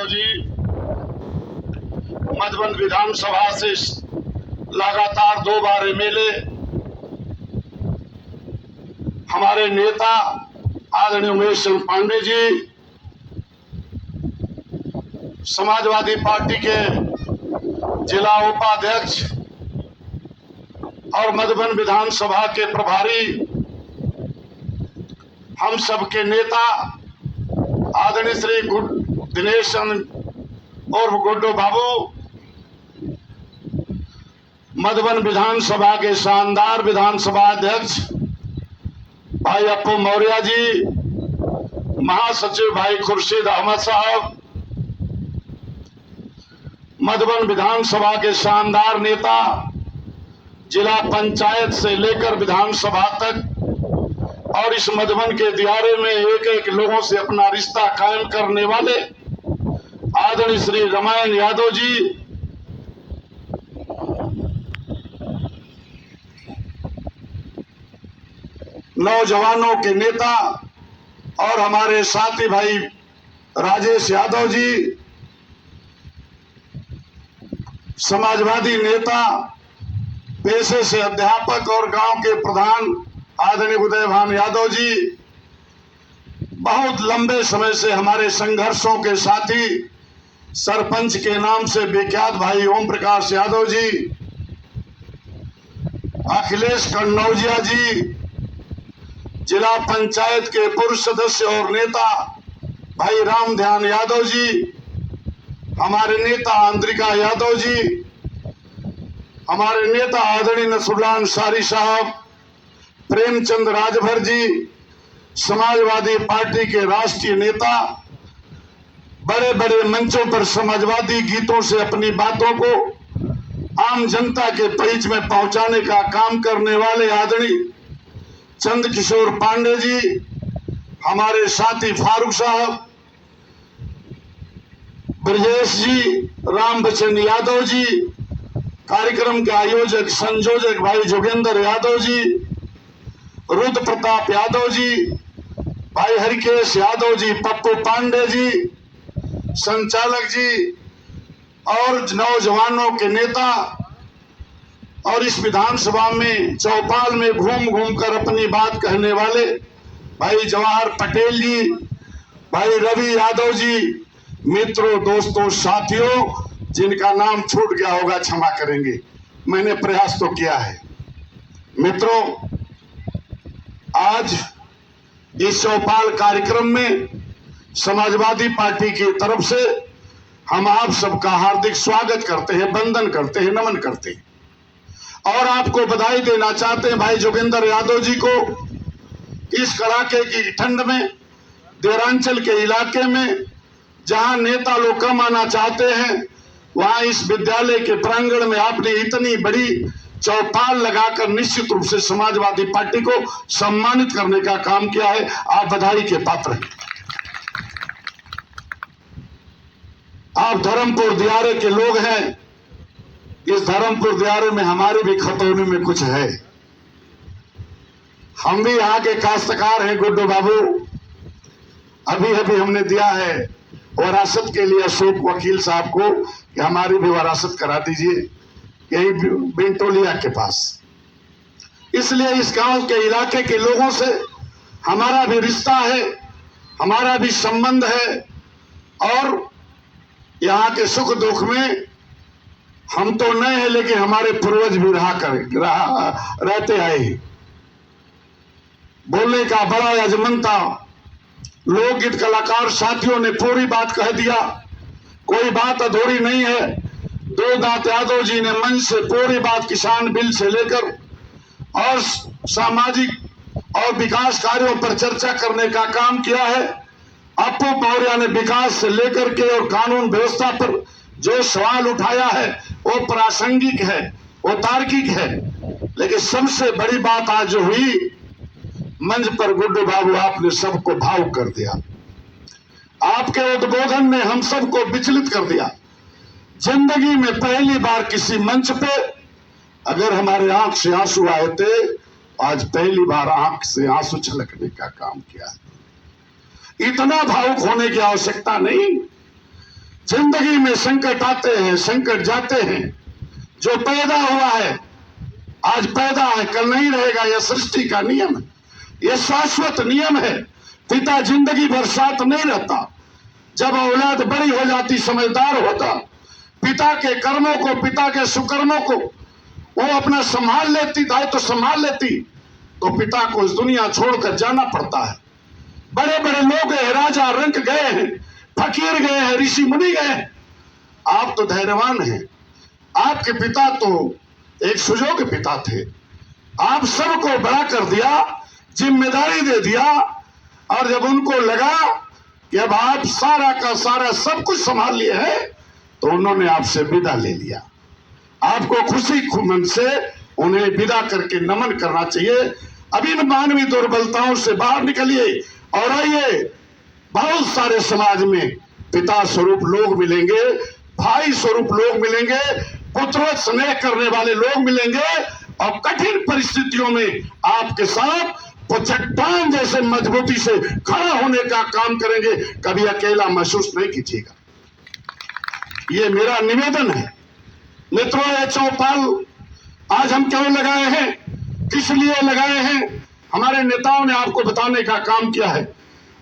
यादव जी मधुबन विधानसभा से लगातार 2 बार एमएलए, हमारे नेता आदरणीय उमेश चंद्र पांडे जी समाजवादी पार्टी के जिला उपाध्यक्ष और मधुबन विधानसभा के प्रभारी, हम सबके नेता आदरणीय श्री दिनेश और गुड्डू बाबू, मधुबन विधानसभा के शानदार विधानसभा अध्यक्ष भाई अप्पू मौर्य जी, महासचिव भाई खुर्शीद अहमद साहब, मधुबन विधानसभा के शानदार नेता, जिला पंचायत से लेकर विधानसभा तक और इस मधुबन के दियारे में एक एक लोगों से अपना रिश्ता कायम करने वाले आदरणीय श्री रामायण यादव जी, नौजवानों के नेता और हमारे साथी भाई राजेश यादव जी, समाजवादी नेता, पेशे से अध्यापक और गांव के प्रधान आदरणीय उदयभान यादव जी, बहुत लंबे समय से हमारे संघर्षों के साथी सरपंच के नाम से विख्यात भाई ओम प्रकाश यादव जी, अखिलेश कन्नौजिया जी, जिला पंचायत के पूर्व सदस्य और नेता भाई राम ध्यान यादव जी, हमारे नेता अंद्रिका यादव जी, हमारे नेता आदरणीय नसरुल्लाह अंसारी साहब, प्रेमचंद राजभर जी, समाजवादी पार्टी के राष्ट्रीय नेता, बड़े बड़े मंचों पर समाजवादी गीतों से अपनी बातों को आम जनता के बीच में पहुंचाने का काम करने वाले आदरणीय चंद्र किशोर पांडे जी, हमारे साथी फारूक साहब, ब्रजेश जी, राम बच्चन यादव जी, कार्यक्रम के आयोजक संयोजक भाई जोगेंद्र यादव जी, रुद्र प्रताप यादव जी, भाई हरिकेश यादव जी, पप्पू पांडे जी, संचालक जी और नौजवानों के नेता और इस विधानसभा में चौपाल में घूम घूम कर अपनी बात कहने वाले भाई जवाहर पटेल जी, भाई रवि यादव जी, मित्रों, दोस्तों, साथियों, जिनका नाम छूट गया होगा क्षमा करेंगे, मैंने प्रयास तो किया है। मित्रों, आज इस चौपाल कार्यक्रम में समाजवादी पार्टी की तरफ से हम आप सबका हार्दिक स्वागत करते हैं, वंदन करते हैं, नमन करते हैं और आपको बधाई देना चाहते हैं भाई जोगेंद्र यादव जी को। इस कड़ाके की ठंड में देवरांचल के इलाके में जहां नेता लोग कम आना चाहते हैं, वहां इस विद्यालय के प्रांगण में आपने इतनी बड़ी चौपाल लगाकर निश्चित रूप से समाजवादी पार्टी को सम्मानित करने का काम किया है। आप बधाई के पात्र हैं। आप धर्मपुर दियारे के लोग हैं। इस धर्मपुर दियारे में हमारी भी खतौनी में कुछ है। हम भी यहाँ के काश्तकार हैं। गुड्डू बाबू, अभी अभी हमने दिया है वरासत के लिए अशोक वकील साहब को कि हमारी भी वरासत करा दीजिए, यही बिंटोलिया के पास। इसलिए इस गांव के इलाके के लोगों से हमारा भी रिश्ता है, हमारा भी संबंध है और यहाँ के सुख दुख में हम तो नए हैं, लेकिन हमारे पूर्वज भी रहते आए। बोलने का बड़ा यजमनता, लोकगीत कलाकार साथियों ने पूरी बात कह दिया, कोई बात अधूरी नहीं है। देवदास यादव जी ने मंच से पूरी बात किसान बिल से लेकर और सामाजिक और विकास कार्यों पर चर्चा करने का काम किया है। अप्पू मौर्य ने विकास से लेकर के और कानून व्यवस्था पर जो सवाल उठाया है वो प्रासंगिक है, वो तार्किक है। लेकिन सबसे बड़ी बात आज जो हुई मंच पर, गुड्डू बाबू, आपने सबको भावुक कर दिया। आपके उद्बोधन ने हम सबको विचलित कर दिया। जिंदगी में पहली बार किसी मंच पे अगर हमारे आंख से आंसू आए थे, आज पहली बार आंख से आंसू छलकने का काम किया। इतना भावुक होने की आवश्यकता नहीं। जिंदगी में संकट आते हैं, संकट जाते हैं। जो पैदा हुआ है आज पैदा है, कल नहीं रहेगा। यह सृष्टि का नियम है, यह शाश्वत नियम है। पिता जिंदगी भर साथ नहीं रहता। जब औलाद बड़ी हो जाती, समझदार होता, पिता के कर्मों को, पिता के सुकर्मों को वो अपना संभाल लेती, दायित्व तो संभाल लेती, तो पिता को इस दुनिया छोड़कर जाना पड़ता है। बड़े बड़े लोग हैं, राजा रंक गए हैं, फकीर गए हैं, ऋषि मुनि गए हैं। आप तो धैर्यवान हैं। आपके पिता तो एक सुजोग पिता थे। आप सबको बड़ा कर दिया, जिम्मेदारी दे दिया, और जब उनको लगा कि अब आप सारा का सारा सब कुछ संभाल लिए है, तो उन्होंने आपसे विदा ले लिया। आपको खुशी मन से उन्हें विदा करके नमन करना चाहिए। अब इन मानवीय दुर्बलताओं से बाहर निकलिए और आइए। बहुत सारे समाज में पिता स्वरूप लोग मिलेंगे, भाई स्वरूप लोग मिलेंगे, पुत्र स्नेह करने वाले लोग मिलेंगे, और कठिन परिस्थितियों में आपके साथ वो चट्टान जैसे मजबूती से खड़ा होने का काम करेंगे। कभी अकेला महसूस नहीं कीजिएगा, ये मेरा निवेदन है। मित्रों, ये चौपाल आज हम क्यों लगाए हैं, किस लिए लगाए हैं, हमारे नेताओं ने आपको बताने का काम किया है।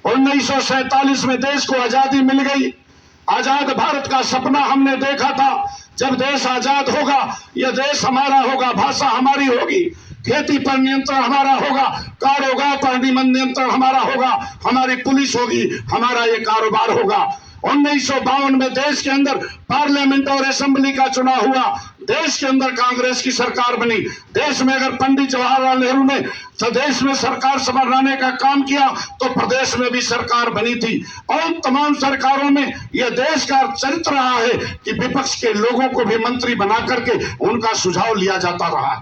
1947 में देश को आजादी मिल गई। आजाद भारत का सपना हमने देखा था। जब देश आजाद होगा, यह देश हमारा होगा, भाषा हमारी होगी, खेती पर नियंत्रण हमारा होगा, कारोबार पर नियंत्रण हमारा होगा, हमारी पुलिस होगी, हमारा ये कारोबार होगा। 1952 में देश के अंदर पार्लियामेंट और असेंबली का चुनाव हुआ। देश के अंदर कांग्रेस की सरकार बनी। देश में अगर पंडित जवाहरलाल नेहरू ने देश में सरकार संभालने का काम किया, तो प्रदेश में भी सरकार बनी थी। और तमाम सरकारों में यह देश का चरित्र रहा है कि विपक्ष के लोगों को भी मंत्री बना करके उनका सुझाव लिया जाता रहा।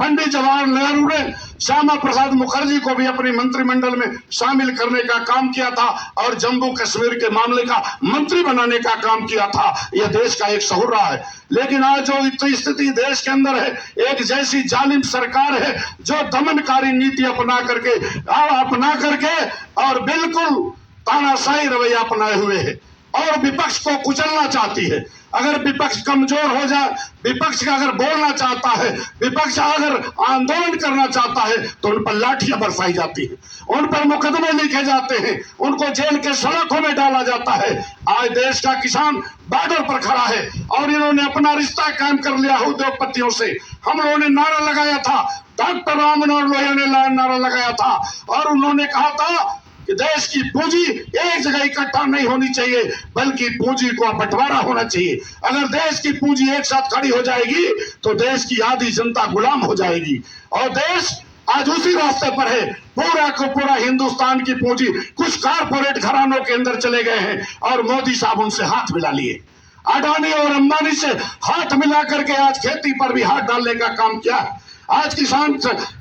पंडित जवाहरलाल नेहरू ने श्यामा प्रसाद मुखर्जी को भी अपने मंत्रिमंडल में शामिल करने का काम किया था, और जम्मू कश्मीर के मामले का मंत्री बनाने का काम किया था। यह देश का एक शौर्य रहा है। लेकिन आज जो स्थिति देश के अंदर है, एक जैसी जालिम सरकार है जो दमनकारी नीति अपना करके और बिल्कुल तानाशाही रवैया अपनाए हुए है और विपक्ष को कुचलना चाहती है। अगर विपक्ष कमजोर हो जाए, विपक्ष का अगर बोलना चाहता है, विपक्ष अगर आंदोलन करना चाहता है, तो उन पर लाठियां बरसाई जाती है, उन पर मुकदमे लिखे जाते हैं, उनको जेल के सड़कों में डाला जाता है। आज देश का किसान बॉर्डर पर खड़ा है और इन्होंने अपना रिश्ता कायम कर लिया उद्योगपतियों से। हम लोगों ने नारा लगाया था, डॉक्टर राम मनोहर लोहिया ने नारा लगाया था, और उन्होंने कहा था कि देश की पूंजी एक जगह इकट्ठा नहीं होनी चाहिए, बल्कि पूंजी को बंटवारा होना चाहिए। अगर देश की पूंजी एक साथ खड़ी हो जाएगी, तो देश की आधी जनता गुलाम हो जाएगी। और देश आज उसी रास्ते पर है। पूरा को पूरा हिंदुस्तान की पूंजी कुछ कारपोरेट घरानों के अंदर चले गए हैं, और मोदी साहब उनसे हाथ मिला लिए। अडानी और अंबानी से हाथ मिला करके आज खेती पर भी हाथ डालने का काम किया है। आज किसान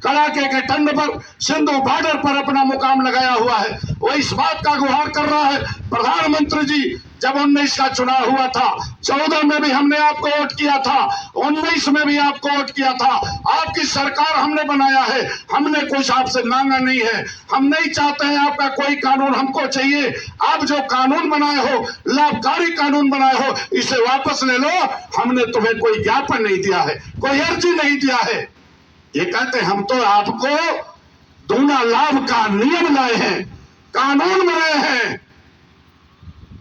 कड़ाके के ठंड पर सिंधु बॉर्डर पर अपना मुकाम लगाया हुआ है। वो इस बात का गुहार कर रहा है। प्रधानमंत्री जी, जब 19 का चुनाव हुआ था, 14 में भी हमने आपको वोट किया था, 19 में भी आपको वोट किया था। आपकी सरकार हमने बनाया है, हमने कुछ आपसे मांगा नहीं है। हम नहीं चाहते हैं आपका कोई कानून हमको चाहिए। आप जो कानून बनाए हो, लाभकारी कानून बनाए हो, इसे वापस ले लो। हमने तुम्हें कोई ज्ञापन नहीं दिया है, कोई अर्जी नहीं दिया है। ये कहते हम तो आपको दूना लाभ का नियम लाए हैं, कानून बनाए हैं।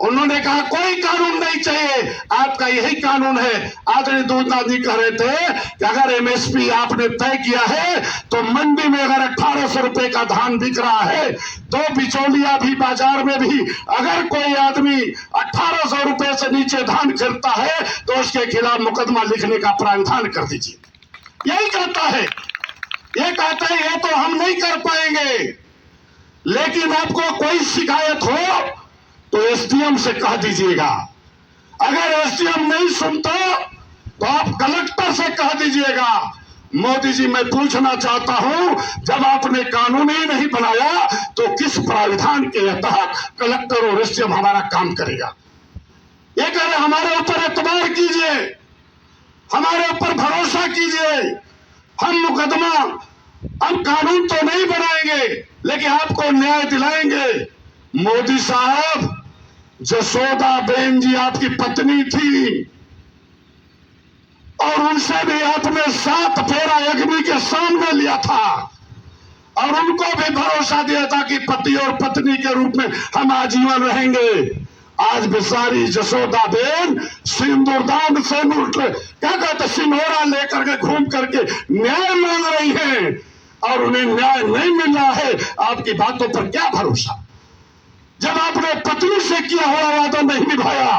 उन्होंने कहा कोई कानून नहीं चाहिए, आपका यही कानून है। आदरणीय दूधनाथ जी कह रहे थे कि अगर एमएसपी आपने तय किया है, तो मंडी में अगर 1800 रुपए का धान बिक रहा है, तो बिचौलिया भी बाजार में भी अगर कोई आदमी 1800 रुपए से नीचे धान खरीदता है, तो उसके खिलाफ मुकदमा लिखने का प्रावधान कर दीजिए। यही कहता है। ये कहता है ये तो हम नहीं कर पाएंगे, लेकिन आपको कोई शिकायत हो तो एसडीएम से कह दीजिएगा। अगर एसडीएम नहीं सुनता तो आप कलेक्टर से कह दीजिएगा। मोदी जी, मैं पूछना चाहता हूं, जब आपने कानून ही नहीं बनाया, तो किस प्राविधान के तहत कलेक्टर और एसडीएम हमारा काम करेगा? ये कह रहे हमारे ऊपर एतबार कीजिए, हमारे ऊपर भरोसा कीजिए। हम कानून तो नहीं बनाएंगे, लेकिन आपको न्याय दिलाएंगे। मोदी साहब, जसोदा बेन जी आपकी पत्नी थी और उनसे भी आपने 7 फेरा अग्नि के सामने लिया था और उनको भी भरोसा दिया था कि पति और पत्नी के रूप में हम आजीवन रहेंगे। आज बेचारी जसोदा बेन सिंदूरदान से क्या कहते सिनोरा लेकर के घूम करके न्याय मांग रही हैं और उन्हें न्याय नहीं मिल रहा है। आपकी बातों पर क्या भरोसा? जब आपने पत्नी से किया हुआ वादा नहीं निभाया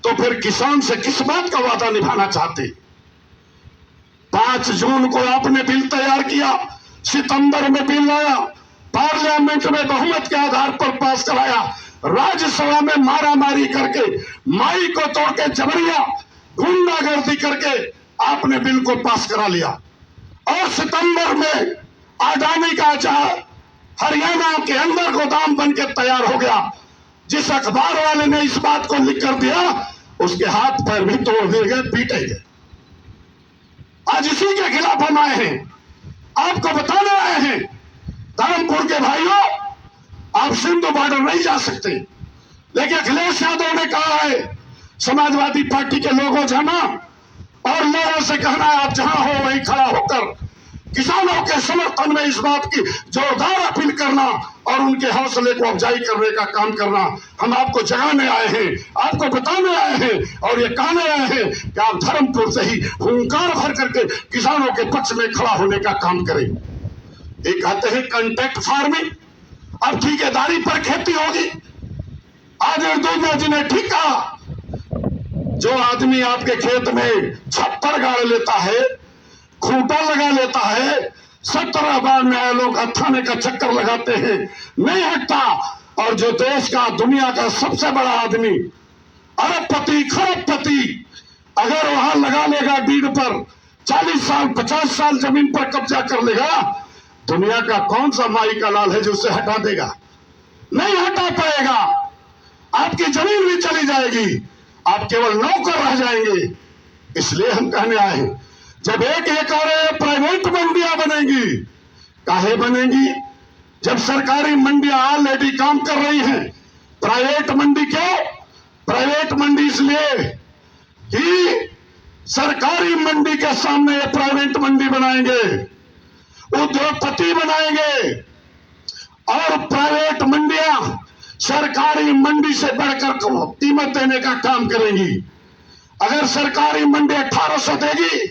तो फिर किसान से किस बात का वादा निभाना चाहते? 5 जून को आपने बिल तैयार किया, सितंबर में बिल लाया, पार्लियामेंट में बहुमत के आधार पर पास कराया, राज्यसभा में मारामारी करके माई को तोड़ के जबरिया गुंडागर्दी करके आपने बिल को पास करा लिया और सितंबर में अडानी का जहाज हरियाणा के अंदर गोदाम बन के तैयार हो गया। जिस अखबार वाले ने इस बात को लिख कर दिया उसके हाथ पैर भी तोड़ दिए गए, पीटे गए। आज इसी के खिलाफ हम आए हैं, आपको बताने आए हैं धर्मपुर के भाइयों, आप सिंधु बॉर्डर नहीं जा सकते। लेकिन अखिलेश यादव ने कहा है समाजवादी पार्टी के लोगों जाना और लोगों से कहना है आप जहां हो वहीं खड़ा होकर किसानों के समर्थन में इस बात की जोरदार अपील करना और उनके हौसले को अफजाई करने का काम करना। हम आपको जगाने आए हैं, आपको बताने आए हैं और ये कहने आए हैं कि आप धर्मपुर से ही हुंकार भर करके किसानों के पक्ष में खड़ा होने का काम करें। एक कहते हैं कॉन्ट्रैक्ट फार्मिंग, अब ठेकेदारी पर खेती होगी। आज उर्दू जी ने ठीक कहा, जो आदमी आपके खेत में छप्पर गाड़ लेता है, खूंटा लगा लेता है, 17 बार न्यायालयों का थाने का चक्कर लगाते हैं, नहीं हटता। और जो देश का दुनिया का सबसे बड़ा आदमी अरबपति खरबपति अगर वहां लगा लेगा डीड पर 40 साल 50 साल जमीन पर कब्जा कर लेगा, दुनिया का कौन सा माई का लाल है जो उसे हटा देगा? नहीं हटा पाएगा। आपकी जमीन भी चली जाएगी, आप केवल नौकर रह जाएंगे। इसलिए हम कहने आए हैं जब एक प्राइवेट मंडियां बनेंगी, काहे बनेंगी? जब सरकारी मंडियां ऑलरेडी काम कर रही हैं। प्राइवेट मंडी क्यों? प्राइवेट मंडी इसलिए कि सरकारी मंडी के सामने ये प्राइवेट मंडी बनाएंगे, उद्योगपति बनाएंगे और प्राइवेट मंडियां सरकारी मंडी से बढ़कर कीमत देने का काम करेंगी। अगर सरकारी मंडी 1800 देगी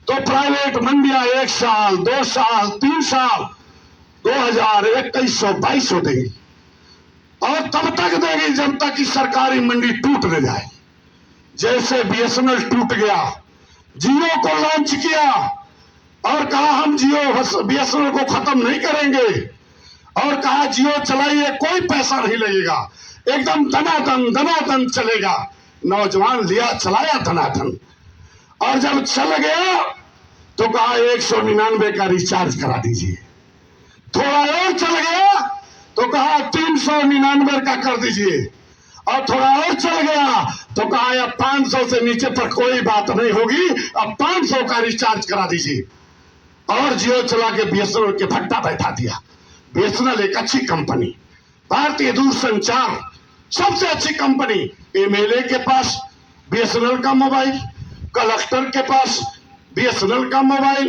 तो प्राइवेट मंडियां 1 साल 2 साल 3 साल 2100-2200 देगी और तब तक देगी जब तक कि सरकारी मंडी टूट न जाए। जैसे बीएसएनएल टूट गया, जियो को लॉन्च किया और कहा हम जियो बीएसएनएल को खत्म नहीं करेंगे और कहा जियो चलाइए कोई पैसा नहीं लगेगा, एकदम दनादन चलेगा। नौजवान लिया चलाया दनादन और जब चल गया तो कहा 199 का रिचार्ज करा दीजिए। थोड़ा और चल गया तो कहा 399 का कर दीजिए और थोड़ा और चल गया तो कहा अब 500 से नीचे पर कोई बात नहीं होगी, अब 500 का रिचार्ज करा दीजिए और जियो चला के बीएसएनएल के भट्टा बैठा दिया। बीएसएनएल एक अच्छी कंपनी, भारतीय दूरसंचार सबसे अच्छी कंपनी। एमएलए के पास बीएसएनएल का मोबाइल, कलेक्टर के पास बीएसएनएल का मोबाइल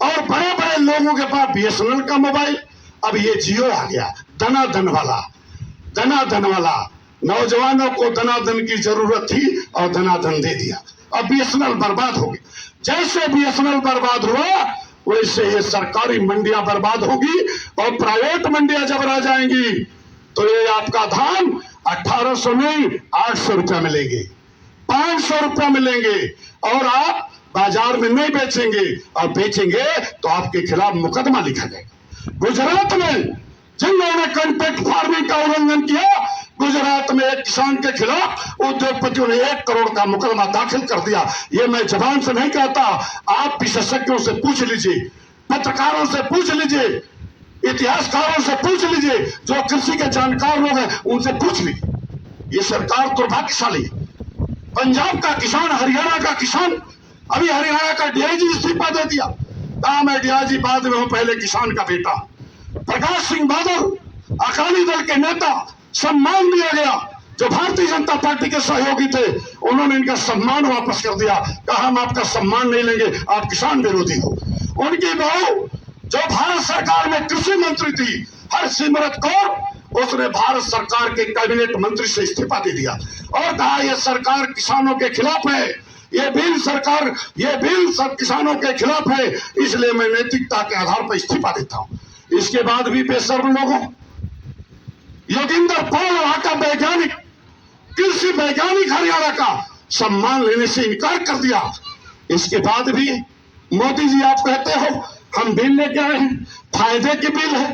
और बड़े बड़े लोगों के पास बीएसएनएल का मोबाइल। अब ये जियो आ गया, दनादन वाला। नौजवानों को दनादन की जरूरत थी और दनादन दे दिया। अब बीएसएनएल बर्बाद हो गया। जैसे बीएसएनएल बर्बाद हुआ वैसे ये सरकारी मंडियां बर्बाद होगी और प्राइवेट मंडियां जब रह जाएंगी तो ये आपका धान 1800 नहीं 800 रुपया मिलेंगे, 500 रुपया मिलेंगे और आप बाजार में नहीं बेचेंगे और बेचेंगे तो आपके खिलाफ मुकदमा लिखा जाएगा। गुजरात में जिन्होंने कॉन्ट्रैक्ट फार्मिंग का उल्लंघन किया, गुजरात में एक किसान के खिलाफ उद्योगपतियों ने 1 करोड़ का मुकदमा दाखिल कर दिया। ये मैं जबान से नहीं कहता, आप विशेषज्ञों से पूछ लीजिए, पत्रकारों से पूछ लीजिए, इतिहासकारों से पूछ लीजिए, जो कृषि के जानकार लोग हैं उनसे पूछ लीजिए। ये सरकार दुर्भाग्यशाली। पंजाब का किसान, हरियाणा का किसान, अभी हरियाणा का डीआईजी इस्तीफा दे दिया, कहा मैं डीआईजी बाद में हूं, पहले किसान का बेटा। प्रकाश सिंह बादल अकाली दल के नेता, सम्मान दिया गया, जो भारतीय जनता पार्टी के सहयोगी थे उन्होंने इनका सम्मान वापस कर दिया, कहा हम आपका सम्मान नहीं लेंगे, आप किसान विरोधी हो। उनकी बहू जो भारत सरकार में कृषि मंत्री थी, हरसिमरत कौर, उसने भारत सरकार के कैबिनेट मंत्री से इस्तीफा दे दिया और कहा यह सरकार किसानों के खिलाफ है, ये बिल सब किसानों के खिलाफ है, इसलिए मैं नैतिकता के आधार पर इस्तीफा देता हूं। इसके बाद भी बेशर्म लोगों, योगिंदर पॉल वहां का वैज्ञानिक, कृषि वैज्ञानिक हरियाणा का, सम्मान लेने से इनकार कर दिया। इसके बाद भी मोदी जी आप कहते हो हम बिल लेके आए हैं, फायदे के बिल है,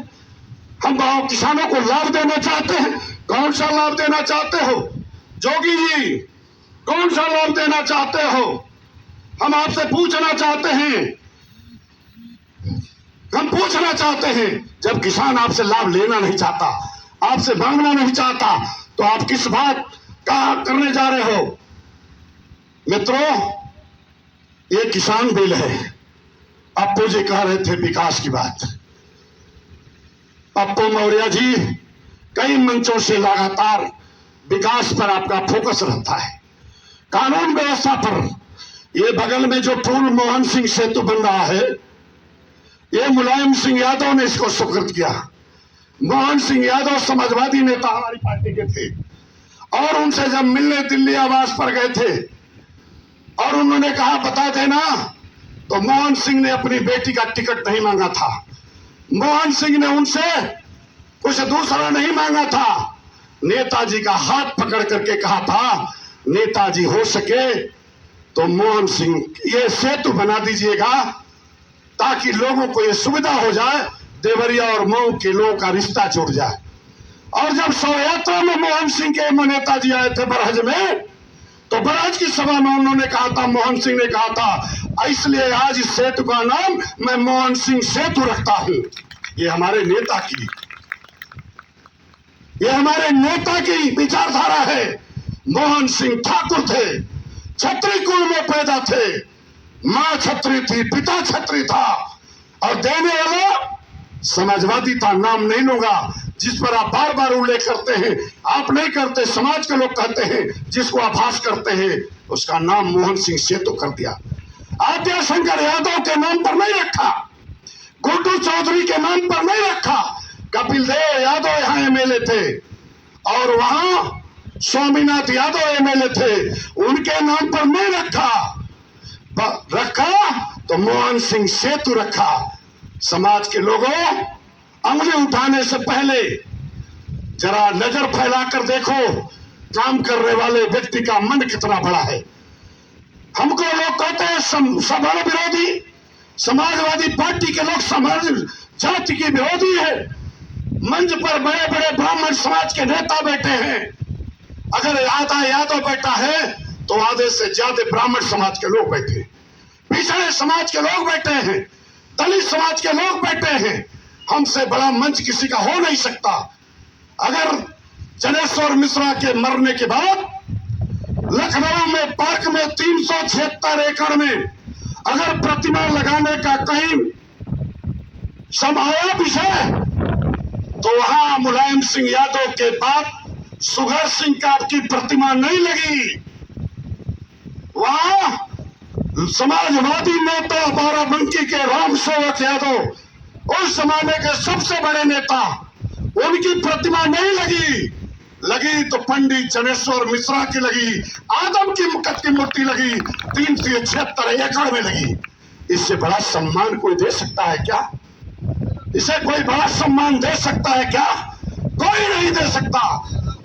हम किसानों को लाभ देना चाहते हैं। कौन सा लाभ देना चाहते हो जोगी जी, कौन सा लाभ देना चाहते हो? हम आपसे पूछना चाहते हैं, हम पूछना चाहते हैं, जब किसान आपसे लाभ लेना नहीं चाहता, आपसे मांगना नहीं चाहता, तो आप किस बात का करने जा रहे हो? मित्रों, ये किसान बिल है। पप्पू जी कह रहे थे विकास की बात। पप्पू मौर्य जी कई मंचों से लगातार विकास पर आपका फोकस रहता है, कानून व्यवस्था पर। ये बगल में जो पुल मोहन सिंह सेतु बन रहा है, ये मुलायम सिंह यादव ने इसको स्वीकृत किया। मोहन सिंह यादव समाजवादी नेता हमारी पार्टी के थे और उनसे जब मिलने दिल्ली आवास पर गए थे और उन्होंने कहा बता देना, तो मोहन सिंह ने अपनी बेटी का टिकट नहीं मांगा था। मोहन सिंह ने उनसे कुछ दूसरा नहीं मांगा था, नेताजी का हाथ पकड़ करके कहा था नेताजी हो सके तो मोहन सिंह ये सेतु बना दीजिएगा ताकि लोगों को ये सुविधा हो जाए, देवरिया और मऊ के लोगों का रिश्ता जुड़ जाए। और जब शव यात्रा में मोहन सिंह के नेताजी आए थे बरहज में, तो बरहज की सभा में उन्होंने कहा था, मोहन सिंह ने कहा था, इसलिए आज इस सेतु का नाम मैं मोहन सिंह सेतु रखता हूं। ये हमारे नेता की विचारधारा है। मोहन सिंह ठाकुर थे, छत्री कुल में पैदा थे, मां छत्री थी, पिता छत्री था, और देने वाला समाजवादी था। नाम नहीं लूंगा जिस पर आप बार बार उल्लेख करते हैं, आप नहीं करते, समाज के लोग कहते हैं, जिसको आभास करते हैं, उसका नाम मोहन सिंह सेतु कर दिया। आद्या शंकर यादव के नाम पर नहीं रखा, गुड्डू चौधरी के नाम पर नहीं रखा। कपिल देव यादव यहाँ एमएलए थे और वहां स्वामीनाथ यादव एमएलए थे, उनके नाम पर नहीं रखा तो मोहन सिंह सेतु रखा। समाज के लोगों, अंगुली उठाने से पहले जरा नजर फैलाकर देखो काम करने वाले व्यक्ति का मन कितना बड़ा है। हमको लोग कहते हैं सवर्ण विरोधी, समाजवादी पार्टी के लोग समाज जाति के विरोधी है। मंच पर बड़े बड़े ब्राह्मण समाज के नेता बैठे हैं, अगर आधा यादव बैठा है तो आधे से ज्यादा ब्राह्मण समाज के लोग बैठे, पिछड़े समाज के लोग बैठे हैं, दलित समाज के लोग बैठे हैं। हमसे बड़ा मंच किसी का हो नहीं सकता। अगर जनेश्वर मिश्रा के मरने के बाद लखनऊ में पार्क में 376 एकड़ में अगर प्रतिमा लगाने का कहीं समाया विषय, तो वहां मुलायम सिंह यादव के बाद सुगर सिंह का की प्रतिमा नहीं लगी। वहां समाजवादी नेता बाराबंकी के राम सेवक यादव, उस जमाने के सबसे बड़े नेता, उनकी प्रतिमा नहीं लगी तो पंडित जनेश्वर मिश्रा की लगी, आदम की मुकत की मूर्ति लगी, 376 एकड़ में लगी। इससे बड़ा सम्मान कोई दे सकता है क्या? इसे कोई बड़ा सम्मान दे सकता है क्या? कोई नहीं दे सकता।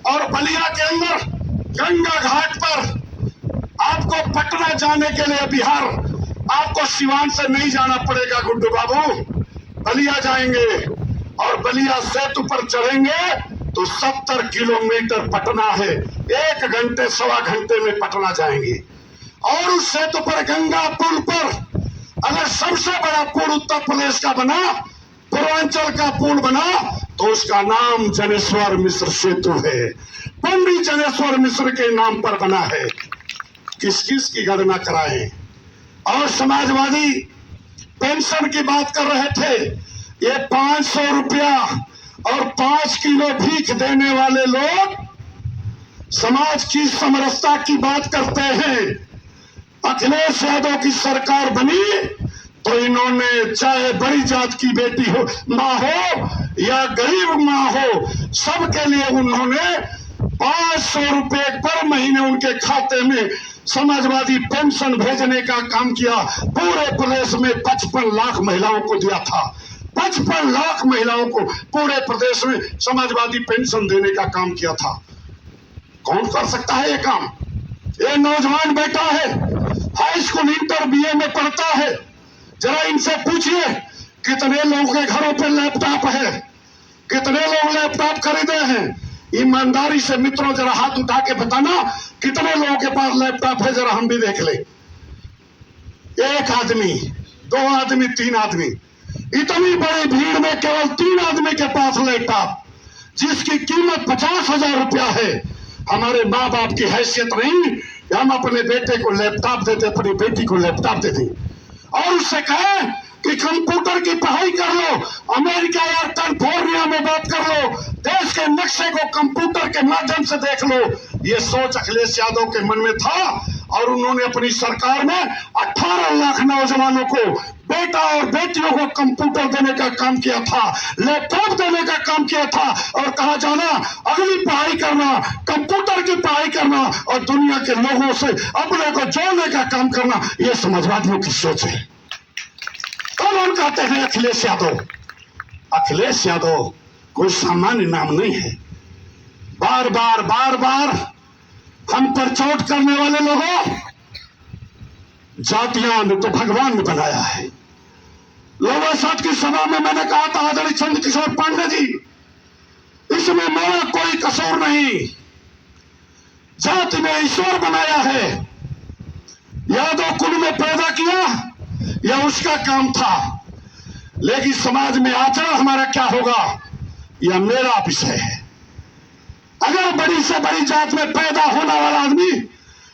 और बलिया के अंदर गंगा घाट पर आपको पटना जाने के लिए बिहार, आपको सिवान से नहीं जाना पड़ेगा गुड्डू बाबू, बलिया जाएंगे और बलिया सेतु पर चढ़ेंगे तो 70 किलोमीटर पटना है, 1 घंटे 1.25 घंटे में पटना जाएंगे। और उस सेतु पर गंगा पुल पर अगर सबसे बड़ा पुल उत्तर प्रदेश का बना, पूर्वांचल का पुल बना, तो उसका नाम जनेश्वर मिश्र सेतु है, पंडित जनेश्वर मिश्र के नाम पर बना है। किस किस की गणना कराएं? और समाजवादी पेंशन की बात कर रहे थे, ये 500 रुपया और 5 किलो भीख देने वाले लोग समाज की समरसता की बात करते हैं। अखिलेश यादव की सरकार बनी तो इन्होंने चाहे बड़ी जात की बेटी हो, माँ हो या गरीब माँ हो, सबके लिए उन्होंने 500 रुपए पर महीने उनके खाते में समाजवादी पेंशन भेजने का काम किया। पूरे प्रदेश में 55 लाख महिलाओं को दिया था। 55 लाख महिलाओं को पूरे प्रदेश में समाजवादी पेंशन देने का काम किया था। कौन कर सकता है ये काम? ये नौजवान बेटा है, हाई स्कूल इंटर बीए में पढ़ता है। जरा इनसे पूछिए कितने लोगों के घरों पे लैपटॉप है, कितने लोग लैपटॉप खरीदे हैं। ईमानदारी से मित्रों जरा हाथ उठा के बताना कितने लोगों के पास लैपटॉप है, जरा हम भी देख ले। 1 आदमी, 2 आदमी, 3 आदमी, इतनी बड़ी भीड़ में केवल 3 आदमी के पास लैपटॉप, जिसकी कीमत 50,000 रुपया है। हमारे माँ बाप की हैसियत नहीं, हम अपने बेटे को लैपटॉप देते, अपनी बेटी को लैपटॉप देते और उससे कहे कि कंप्यूटर की पढ़ाई कर लो, अमेरिका या कैलिफोर्निया में बात कर लो, देश के नक्शे को कंप्यूटर के माध्यम से देख लो। ये सोच अखिलेश यादव के मन में था और उन्होंने अपनी सरकार में 18 लाख नौजवानों को, बेटा और बेटियों को कंप्यूटर देने का काम किया था, लैपटॉप देने का काम किया था और कहा जाना अगली पढ़ाई करना, कंप्यूटर की पढ़ाई करना और दुनिया के लोगों से अपने को जोड़ने का काम करना। ये समाजवादियों की सोच है। कौन कहते हैं अखिलेश यादव? अखिलेश यादव कोई सामान्य नाम नहीं है। बार बार हम पर चोट करने वाले लोगों, जातियां तो भगवान ने बनाया है। लोगों साथ की सभा में मैंने कहा था आदरणीय चंद्रकिशोर पांडे जी, इसमें मेरा कोई कसूर नहीं, जाति ने ईश्वर बनाया है, यादव कुल में पैदा किया यह उसका काम था, लेकिन समाज में आचरण हमारा क्या होगा यह मेरा विषय है। अगर बड़ी से बड़ी जात में पैदा होने वाला आदमी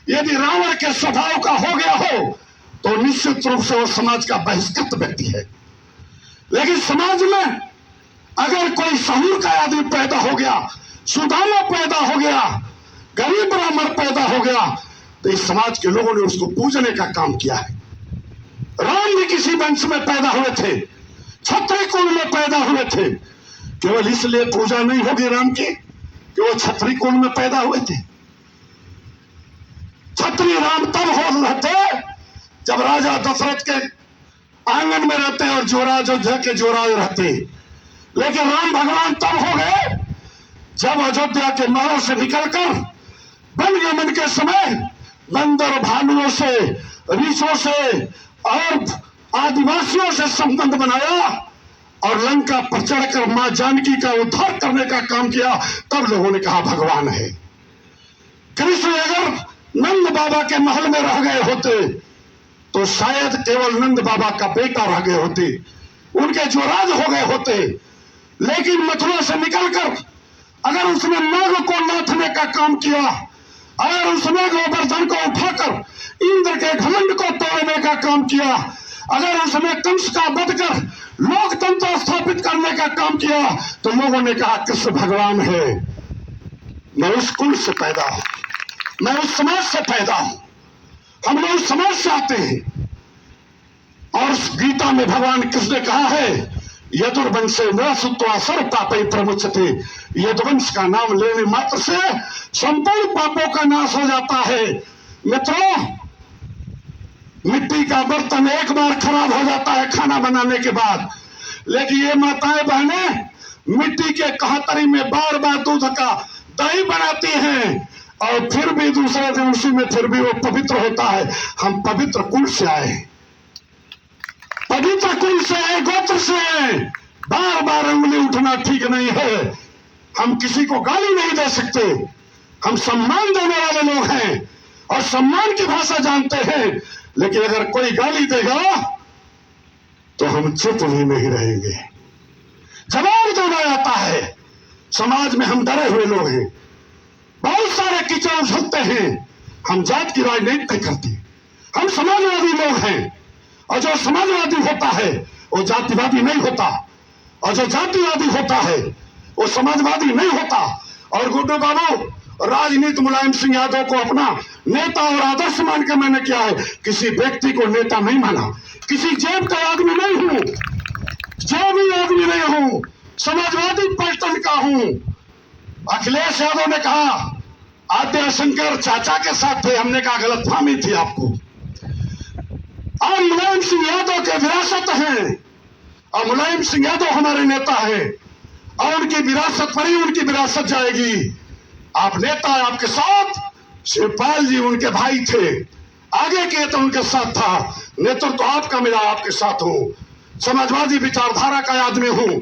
यदि रावण के स्वभाव का हो गया हो तो निश्चित रूप से वो समाज का बहिष्कृत व्यक्ति है। लेकिन समाज में अगर कोई सहूर का आदमी पैदा हो गया, सुदामा पैदा हो गया, गरीब ब्राह्मण पैदा हो गया, तो इस समाज के लोगों ने उसको पूजने का काम किया है। राम भी किसी वंश में पैदा हुए थे, क्षत्रिय कुल में पैदा हुए थे। केवल इसलिए पूजा नहीं होगी राम की कि वो क्षत्रिय कुल में पैदा हुए थे। क्षत्रिय राम तब हो रहते जब राजा दशरथ के आंगन में रहते और जोराज अयोध्या के जोराज रहते। लेकिन राम भगवान तब हो गए जब अयोध्या के महलों से निकलकर वन गमन के समय बंदर भालुओं से, ऋषियों से और आदिवासियों से संबंध बनाया और लंका पर चढ़कर मां जानकी का उद्धार करने का काम किया। तब लोगों ने कहा भगवान है। कृष्ण अगर नंद बाबा के महल में रह गए होते तो शायद केवल नंद बाबा का बेटा रह गए होते, उनके जोराज हो गए होते। लेकिन मथुरा से निकलकर अगर उसने नाग को नाथने का काम किया, अगर उसने गोवर्धन को उठाकर इंद्र के घमंड को तोड़ने का काम किया, अगर उसने कंस का वध कर लोकतंत्र स्थापित करने का काम किया, तो लोगों ने कहा कृष्ण भगवान है। मैं उस कुल से पैदा हूं, मैं उस समाज से पैदा हूं, हम लोग उस समाज से आते हैं। और गीता में भगवान कृष्ण ने कहा है यदुर्वंशे नृसुत्वा सर्व पापै प्रमुच्यते। यदुवंश का नाम लेने मात्र से संपूर्ण पापों का नाश हो जाता है। मित्रों, मिट्टी का बर्तन एक बार खराब हो जाता है खाना बनाने के बाद, लेकिन ये माताएं बहनें मिट्टी के कहतरी में बार बार दूध का दही बनाती हैं और फिर भी दूसरे दिन उसी में फिर भी वो पवित्र होता है। हम पवित्र कुल से आए, पवित्र कुल से आए, गोत्र से आए। बार बार उंगली उठना ठीक नहीं है। हम किसी को गाली नहीं दे सकते, हम सम्मान देने वाले लोग हैं और सम्मान की भाषा जानते हैं। लेकिन अगर कोई गाली देगा तो हम चुप भी नहीं रहेंगे, जवाब देना आता है। समाज में हम डरे हुए लोग हैं, बहुत सारे कीचड़ उछलते हैं। हम जात की राजनीति नहीं करते, हम समाजवादी लोग हैं। और जो समाजवादी होता है वो जातिवादी नहीं होता, और जो जातिवादी होता है वो समाजवादी नहीं होता। और गुड्डू बाबू राजनीति मुलायम सिंह यादव को अपना नेता और आदर्श मान के मैंने किया है। किसी व्यक्ति को नेता नहीं माना, किसी जेब का आदमी नहीं हूं, जेबी आदमी नहीं हूं, समाजवादी पलटन का हूं। अखिलेश यादव ने कहा आद्य शंकर चाचा के साथ थे, हमने कहा गलतफहमी थी आपको। और मुलायम सिंह यादव के विरासत हैं, और मुलायम सिंह यादव हमारे नेता हैं, और उनकी विरासत पर ही उनकी विरासत जाएगी। आप नेता, आपके साथ शिवपाल जी उनके भाई थे, आगे के तो उनके साथ था, नेतृत्व तो आपका मिला, आपके साथ हूं, समाजवादी विचारधारा का आदमी हूं।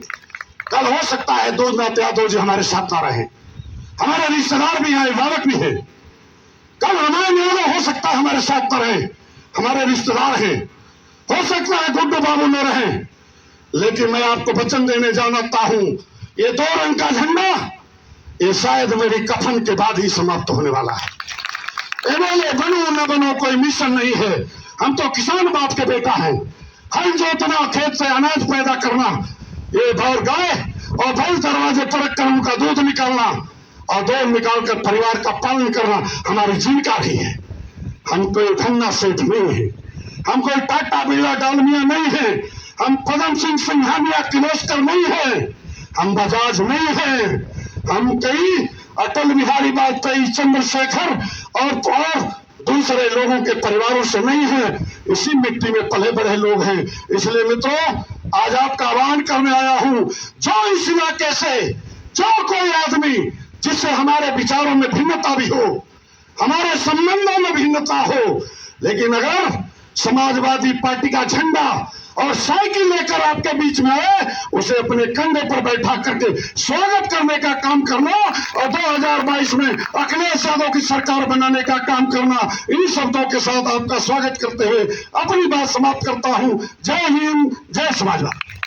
कल हो सकता है दोनाथ यादव जी हमारे साथ ना रहे, हमारे रिश्तेदार भी हैं, अभिभावक भी हैं। कल रामायण यादव हो सकता है हमारे साथ न रहे, हमारे रिश्तेदार हैं। हो सकता है गुड्डू बाबू न रहे, लेकिन मैं आपको वचन देने जानता हूं, ये 2 रंग का झंडा ये शायद मेरी कफन के बाद ही समाप्त होने वाला है। एमएलए बनो न बनो कोई मिशन नहीं है, हम तो किसान बाप के बेटा हैं। हल जोतना, खेत से अनाज पैदा करना, ये भौर गाय और भैंस दरवाजे पर रखकर उनका दूध निकालना और दूध निकालकर परिवार का पालन करना हमारी जीविका भी है। हम कोई खन्ना सेठ नहीं है, हम कोई टाटा बिरला डालमिया नहीं है, हम पदम सिंह सिंघानिया किर्लोस्कर नहीं है, हम बजाज नहीं है, हम कई अटल बिहारी वाजपेयी, चंद्रशेखर और दूसरे लोगों के परिवारों से नहीं है, इसी मिट्टी में पले बढ़े लोग हैं। इसलिए मित्रों, आज आपका आह्वान करने आया हूं, जो इस इलाके से जो कोई आदमी जिससे हमारे विचारों में भिन्नता भी हो, हमारे संबंधों में भिन्नता हो, लेकिन अगर समाजवादी पार्टी का झंडा और साइकिल लेकर आपके बीच में आए, उसे अपने कंधे पर बैठा करके स्वागत करने का काम करना और 2022 में अखिलेश यादव की सरकार बनाने का काम करना। इन शब्दों के साथ आपका स्वागत करते हुए अपनी बात समाप्त करता हूं। जय हिंद, जय समाजवाद।